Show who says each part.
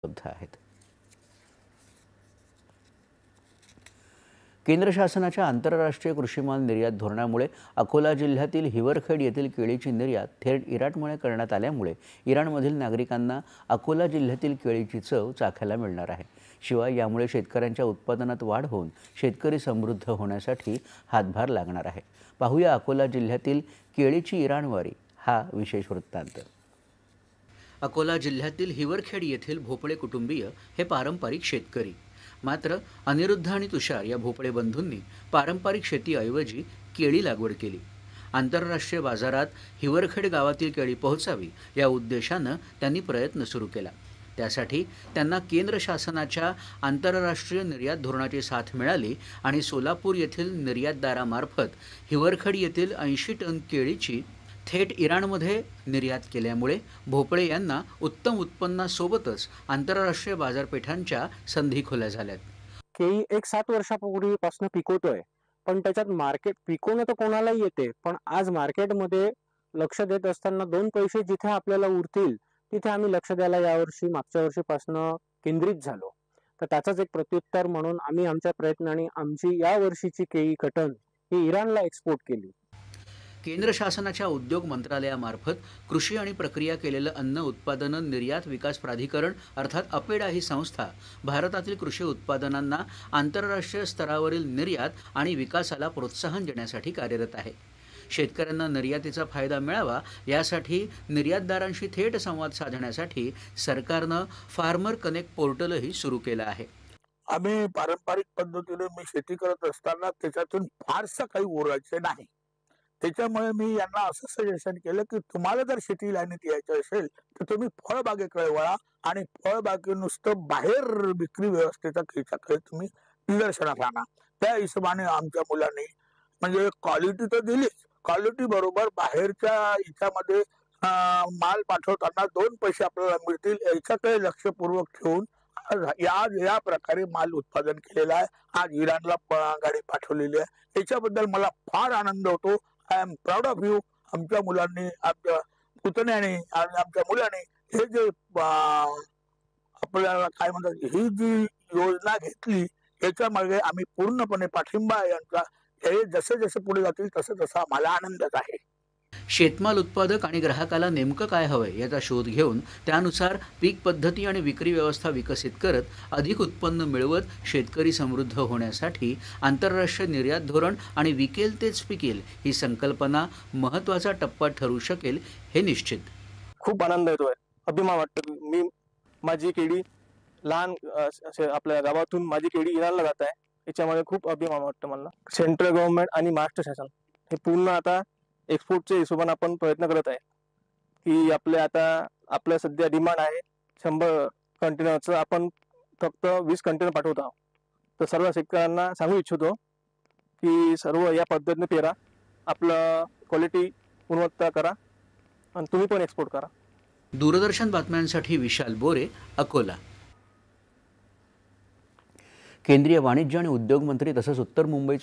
Speaker 1: उपलब्ध आहेत। केंद्र शासनाच्या आंतरराष्ट्रीय कृषीमाल निर्यात धोरणामुळे अकोला जिल्ह्यातील हिवरखेड येथील केळीची निर्यात थेट इराणमुळे करण्यात आल्यामुळे इराणमधील नागरिकांना अकोला जिल्ह्यातील केळीची चव चाखायला मिळणार आहे। शिवाय यामुळे शेतकऱ्यांच्या उत्पादनात वाढ होऊन शेतकरी समृद्ध होण्यासाठी हातभार लागणार आहे। पाहूया अकोला जिल्ह्यातील केळीची इराणवारी हा विशेष वृत्तांत। अकोला जिल्ह्यातील हिवरखेड येथील भोपळे कुटुंबीय हे पारंपरिक शेतकरी। मात्र अनिरुद्ध आणि तुषार या भोपळे बंधूंनी पारंपरिक शेतीऐवजी केळी लागवड केली। आंतरराष्ट्रीय बाजारात हिवरखेड गावातील केळी पोहोचावी या उद्देशानं त्यांनी प्रयत्न सुरू केला। त्यासाठी त्यांना केंद्र शासनाच्या आंतरराष्ट्रीय निर्यात धोरणाची साथ मिळाली आणि सोलापूर येथील निर्यातदारामार्फत हिवरखेड येथील 80 टन केळीची थेट इराणमध्ये निर्यात केल्यामुळे भोपळे यांना उत्तम उत्पन्नासोबतच आंतरराष्ट्रीय बाजारपेठांच्या संधी खुल्या झाल्यात।
Speaker 2: केळी एक 7 वर्षापूर्वीपासून पिकवतोय, पण त्याच्यात मार्केट पिकवणं तर कोणालाही येते, पण आज मार्केटमध्ये लक्ष देत असताना 2 पैसे जिथे आपल्याला उरतील तिथे आम्ही लक्ष द्यायला यावर्षी मागच्या वर्षीपासून केंद्रित झालो। तर त्याचाच एक प्रत्युत्तर म्हणून आम्ही आमच्या प्रयत्नांनी आमची या वर्षीची केळी कटन ही इराणला एक्सपोर्ट केली।
Speaker 1: केंद्र शासनाच्या उद्योग मंत्रालयामार्फत कृषी आणि प्रक्रिया केलेलं अन्न उत्पादन निर्यात विकास प्राधिकरण अर्थात अपेडा ही संस्था भारतातील कृषी उत्पादनांना आंतरराष्ट्रीय स्तरावरील निर्यात आणि विकासाला प्रोत्साहन देण्यासाठी कार्यरत आहे। शेतकऱ्यांना निर्यातीचा फायदा मिळावा यासाठी निर्यातदारांशी थेट संवाद साधण्यासाठी सरकारनं फार्मर कनेक्ट पोर्टलही सुरू केलं आहे।
Speaker 3: आम्ही पारंपरिक पद्धतीने मी शेती करत असताना त्याच्यातून फारसं काही उरायचे नाही। त्याच्यामुळे मी यांना असं सजेशन केलं की तुम्हाला जर शेती लाईनीत यायचं असेल तर तुम्ही फळबागेकडे वळा आणि फळबागे नुसतं बाहेर विक्री व्यवस्थेचा खेळाकडे तुम्ही निदर्शनास आणा। त्या हिशोबाने आमच्या मुलांनी म्हणजे क्वालिटी तर दिलीच, क्वालिटी बरोबर बाहेरच्या याच्यामध्ये माल पाठवताना 2 पैसे आपल्याला मिळतील याच्याकडे लक्षपूर्वक ठेवून आज या प्रकारे माल उत्पादन केलेला आहे। आज इराणला गाडी पाठवलेली आहे। याच्याबद्दल मला फार आनंद होतो। I am proud of you. आमच्या मुलांनी, आमच्या पुतण्याने आणि आमच्या मुलांनी हे जे आपल्याला काय म्हणतात ही जी योजना घेतली याच्यामागे आम्ही पूर्णपणे पाठिंबा आहे यांचा। हे जसे जसे पुढे जातील तसं तसा आम्हाला आनंदच आहे।
Speaker 1: शेतमाल उत्पादक आणि ग्राहकाला नेमकं काय हवंय याचा शोध घेऊन त्यानुसार पीक पद्धती आणि विक्री व्यवस्था विकसित करत अधिक उत्पन्न मिळवत शेतकरी समृद्ध होण्यासाठी आंतरराष्ट्रीय निर्यात धोरण आणि विकेल तेच पिकेल ही संकल्पना महत्त्वाचा टप्पा ठरू शकेल हे निश्चित।
Speaker 2: खूप आनंद येतोय, अभिमान वाटतो। मी माझी केळी लहान आपल्या गावातून माझी केळी इराणला जात आहे, याच्यामध्ये खूप अभिमान वाटतो मला। सेंट्रल गव्हर्नमेंट आणि महाराष्ट्र शासन हे पूर्ण आता एक्सपोर्टच्या हिशोबाने आपण प्रयत्न करत आहे की आपल्या सध्या डिमांड आहे 100 कंटेनरचं, आपण फक्त 20 कंटेनर पाठवत आहोत। तर सर्व शेतकऱ्यांना सांगू इच्छितो की सर्व या पद्धतीने पेरा, आपलं क्वालिटी गुणवत्ता करा आणि तुम्ही पण एक्सपोर्ट करा।
Speaker 1: दूरदर्शन बातम्यांसाठी विशाल बोरे, अकोला। केंद्रीय वाणिज्य आणि उद्योग मंत्री तसंच उत्तर मुंबईचे